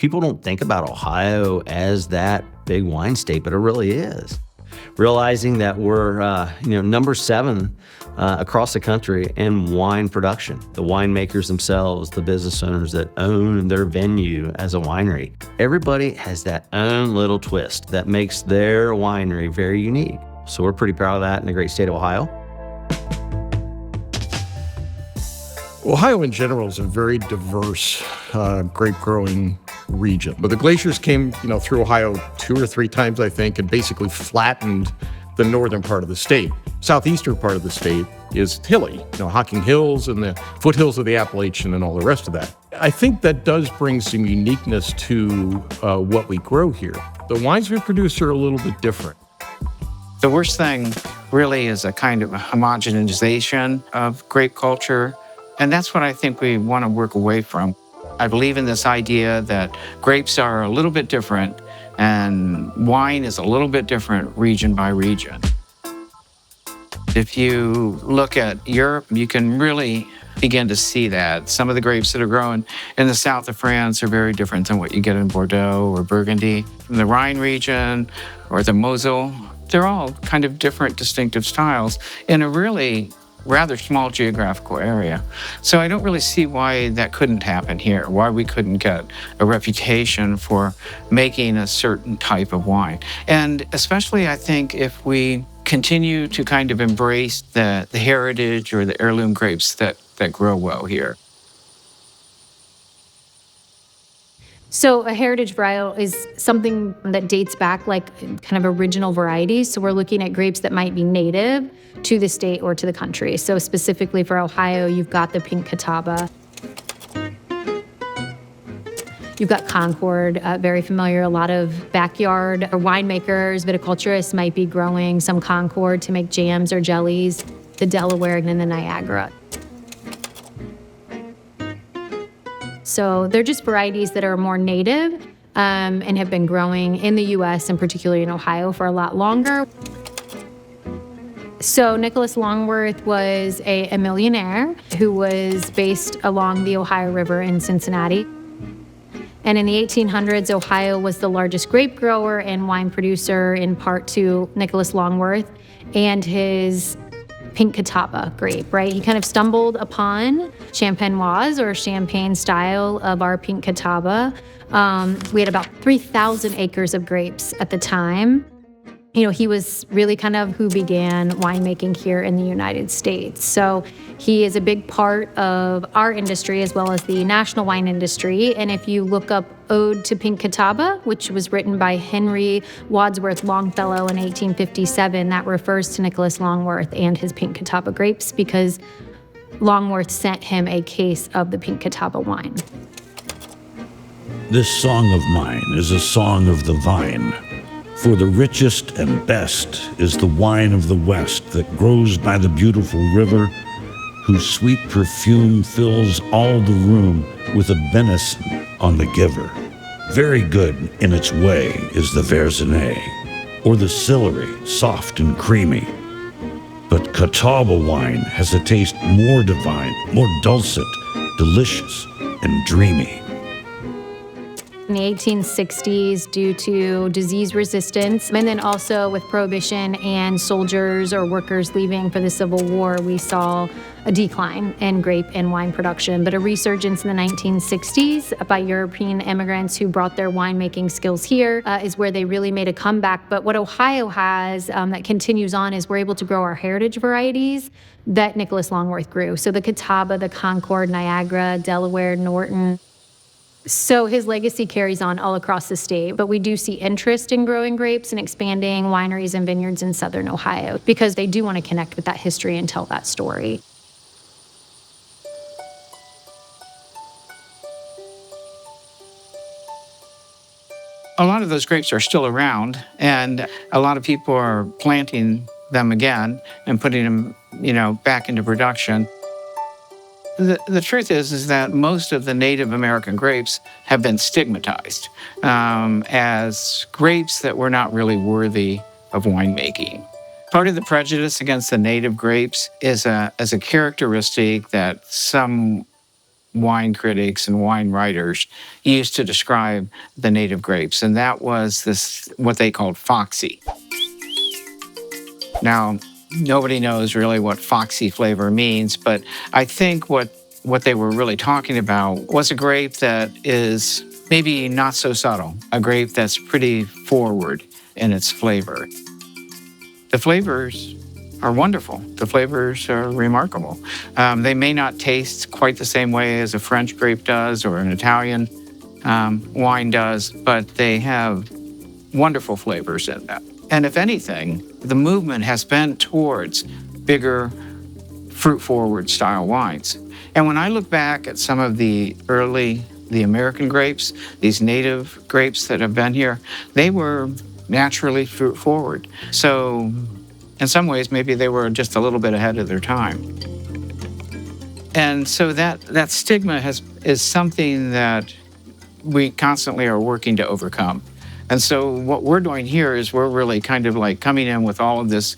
People don't think about Ohio as that big wine state, but it really is. Realizing that we're, number 7 across the country in wine production. The winemakers themselves, the business owners that own their venue as a winery. Everybody has that own little twist that makes their winery very unique. So we're pretty proud of that in the great state of Ohio. Ohio in general is a very diverse grape growing region. But the glaciers came, through Ohio 2 or 3 times, I think, and basically flattened the northern part of the state. Southeastern part of the state is hilly, Hocking Hills and the foothills of the Appalachian and all the rest of that. I think that does bring some uniqueness to what we grow here. The wines we produce are a little bit different. The worst thing really is a kind of homogenization of grape culture. And that's what I think we want to work away from. I believe in this idea that grapes are a little bit different and wine is a little bit different region by region. If you look at Europe, you can really begin to see that. Some of the grapes that are grown in the south of France are very different than what you get in Bordeaux or Burgundy. From the Rhine region or the Moselle, they're all kind of different, distinctive styles in a really rather small geographical area. So I don't really see why that couldn't happen here, why we couldn't get a reputation for making a certain type of wine. And especially, I think, if we continue to kind of embrace the heritage or the heirloom grapes that grow well here. So a heritage varietal is something that dates back like kind of original varieties. So we're looking at grapes that might be native to the state or to the country. So specifically for Ohio, you've got the pink Catawba. You've got Concord, very familiar. A lot of backyard or winemakers, viticulturists might be growing some Concord to make jams or jellies, the Delaware and then the Niagara. So they're just varieties that are more native and have been growing in the U.S. and particularly in Ohio for a lot longer. So Nicholas Longworth was a millionaire who was based along the Ohio River in Cincinnati. And in the 1800s, Ohio was the largest grape grower and wine producer, in part to Nicholas Longworth and his pink Catawba grape, right? He kind of stumbled upon champenoise or champagne style of our pink Catawba. We had about 3,000 acres of grapes at the time. He was really kind of who began winemaking here in the United States. So he is a big part of our industry as well as the national wine industry. And if you look up Ode to Pink Catawba, which was written by Henry Wadsworth Longfellow in 1857, that refers to Nicholas Longworth and his pink Catawba grapes because Longworth sent him a case of the pink Catawba wine. This song of mine is a song of the vine. For the richest and best is the wine of the West that grows by the beautiful river, whose sweet perfume fills all the room with a benison on the giver. Very good in its way is the Verzenay, or the Sillery, soft and creamy. But Catawba wine has a taste more divine, more dulcet, delicious, and dreamy. In the 1860s, due to disease resistance, and then also with Prohibition and soldiers or workers leaving for the Civil War, we saw a decline in grape and wine production, but a resurgence in the 1960s by European immigrants who brought their winemaking skills here is where they really made a comeback. But what Ohio has that continues on is we're able to grow our heritage varieties that Nicholas Longworth grew. So the Catawba, the Concord, Niagara, Delaware, Norton. So his legacy carries on all across the state, but we do see interest in growing grapes and expanding wineries and vineyards in southern Ohio because they do want to connect with that history and tell that story. A lot of those grapes are still around, and a lot of people are planting them again and putting them, back into production. The truth is that most of the Native American grapes have been stigmatized as grapes that were not really worthy of winemaking. Part of the prejudice against the native grapes is a characteristic that some wine critics and wine writers used to describe the native grapes, and that was this what they called foxy. Now, nobody knows really what foxy flavor means, but I think what they were really talking about was a grape that is maybe not so subtle, a grape that's pretty forward in its flavor. The flavors are wonderful. The flavors are remarkable. They may not taste quite the same way as a French grape does or an Italian wine does, but they have wonderful flavors in them. And if anything, the movement has been towards bigger, fruit-forward style wines. And when I look back at some of the American grapes, these native grapes that have been here, they were naturally fruit-forward. So in some ways, maybe they were just a little bit ahead of their time. And so that stigma is something that we constantly are working to overcome. And so what we're doing here is we're really kind of like coming in with all of this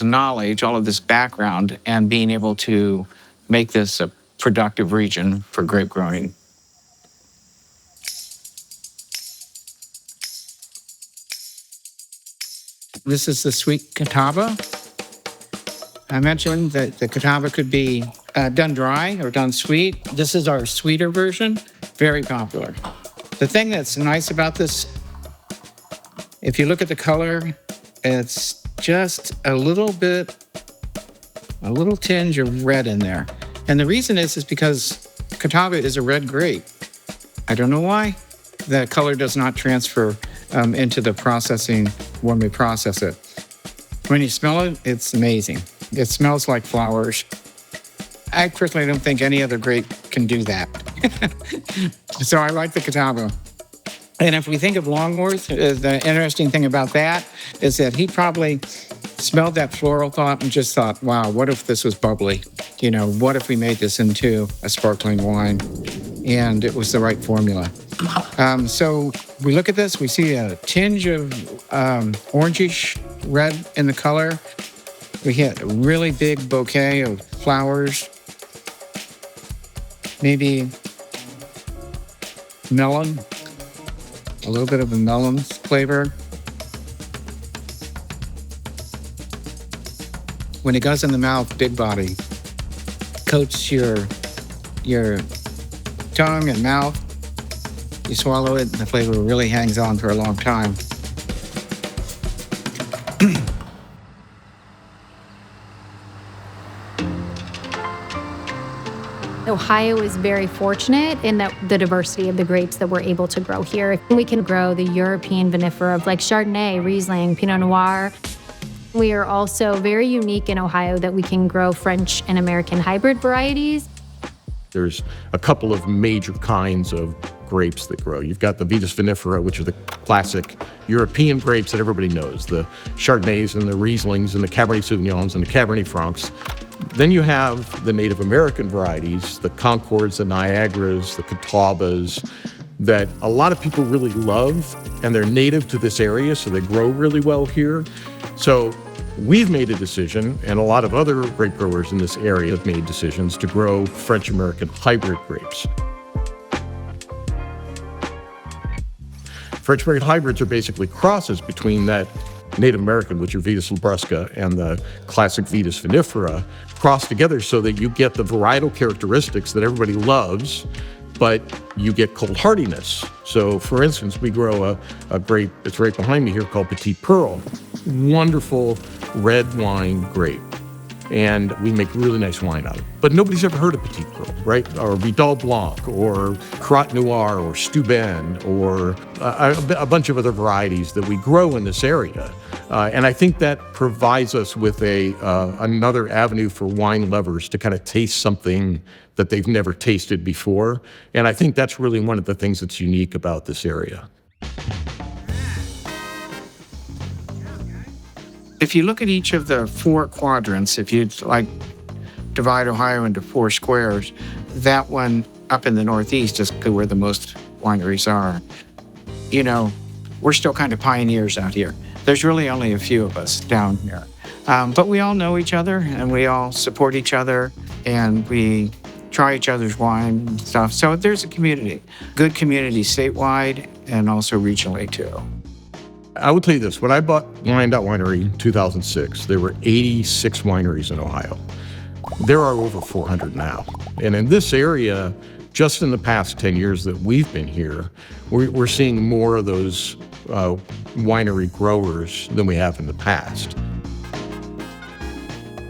knowledge, all of this background, and being able to make this a productive region for grape growing. This is the sweet catawba. I mentioned that the catawba could be done dry or done sweet. This is our sweeter version, very popular. The thing that's nice about this, if you look at the color, it's just a little tinge of red in there. And the reason is because catawba is a red grape. I don't know why. The color does not transfer into the processing when we process it. When you smell it, it's amazing. It smells like flowers. I personally don't think any other grape can do that. So I like the catawba. And if we think of Longworth, the interesting thing about that is that he probably smelled that floral thought and just thought, wow, what if this was bubbly? You know, what if we made this into a sparkling wine? And it was the right formula. So we look at this, we see a tinge of orangish red in the color. We get a really big bouquet of flowers. Maybe melon, a little bit of a melon flavor. When it goes in the mouth, big body, coats your tongue and mouth. You swallow it, and the flavor really hangs on for a long time. Ohio is very fortunate in that the diversity of the grapes that we're able to grow here. We can grow the European vinifera of like Chardonnay, Riesling, Pinot Noir. We are also very unique in Ohio that we can grow French and American hybrid varieties. There's a couple of major kinds of grapes that grow. You've got the Vitis vinifera, which are the classic European grapes that everybody knows, the Chardonnays and the Rieslings and the Cabernet Sauvignons and the Cabernet Francs. Then you have the Native American varieties, the Concords, the Niagaras, the Catawbas, that a lot of people really love, and they're native to this area, so they grow really well here. So we've made a decision, and a lot of other grape growers in this area have made decisions to grow French-American hybrid grapes. French-American hybrids are basically crosses between that Native American, which are Vitis labrusca, and the classic Vitis vinifera, crossed together so that you get the varietal characteristics that everybody loves, but you get cold hardiness. So, for instance, we grow a grape that's right behind me here called Petit Pearl. Wonderful red wine grape. And we make really nice wine out of it. But nobody's ever heard of Petit Pearl, right? Or Vidal Blanc, or Crotte Noir, or Steuben, or a bunch of other varieties that we grow in this area. And I think that provides us with another avenue for wine lovers to kind of taste something that they've never tasted before. And I think that's really one of the things that's unique about this area. If you look at each of the four quadrants, if you like divide Ohio into four squares, that one up in the Northeast is where the most wineries are. You know, we're still kind of pioneers out here. There's really only a few of us down here. But we all know each other, and we all support each other, and we try each other's wine and stuff. So there's a community, good community statewide and also regionally too. I will tell you this, when I bought Winery in 2006, there were 86 wineries in Ohio. There are over 400 now. And in this area, just in the past 10 years that we've been here, we're seeing more of those winery growers than we have in the past.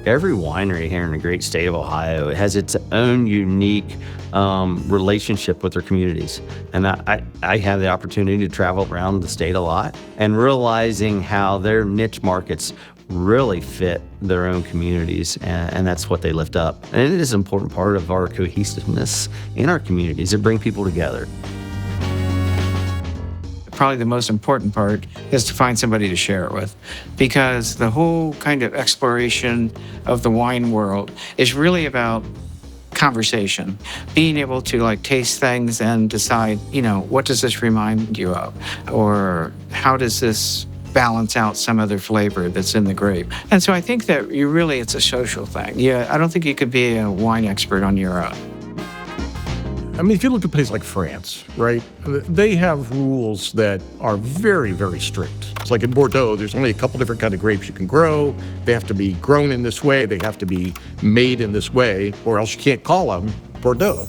Every winery here in the great state of Ohio has its own unique relationship with their communities. And I have the opportunity to travel around the state a lot and realizing how their niche markets really fit their own communities, and that's what they lift up. And it is an important part of our cohesiveness in our communities to bring people together. Probably the most important part is to find somebody to share it with, because the whole kind of exploration of the wine world is really about conversation, being able to like taste things and decide, you know, what does this remind you of, or how does this balance out some other flavor that's in the grape. And so I think that it's a social thing. Yeah, I don't think you could be a wine expert on your own. I mean, if you look at a place like France, right, they have rules that are very, very strict. It's like in Bordeaux, there's only a couple different kinds of grapes you can grow. They have to be grown in this way. They have to be made in this way, or else you can't call them Bordeaux.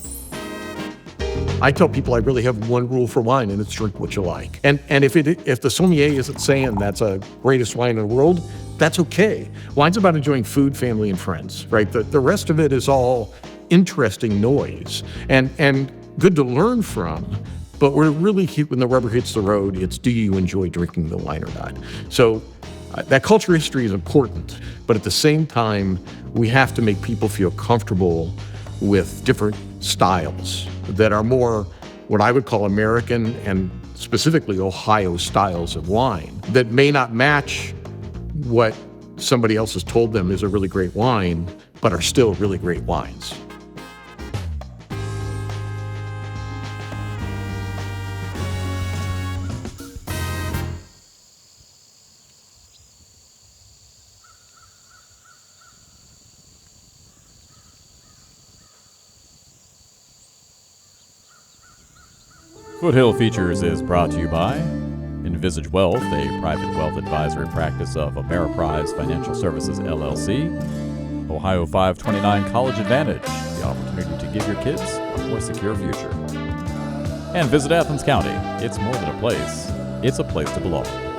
I tell people I really have one rule for wine, and it's drink what you like. And if the sommelier isn't saying that's the greatest wine in the world, that's okay. Wine's about enjoying food, family, and friends, right? The rest of it is all interesting noise and good to learn from. But we're really, when the rubber hits the road, it's do you enjoy drinking the wine or not? So that culture history is important, but at the same time, we have to make people feel comfortable with different styles that are more what I would call American and specifically Ohio styles of wine that may not match what somebody else has told them is a really great wine, but are still really great wines. Foothill Features is brought to you by Envisage Wealth, a private wealth advisory practice of Ameriprise Financial Services, LLC. Ohio 529 College Advantage, the opportunity to give your kids a more secure future. And visit Athens County. It's more than a place, it's a place to belong.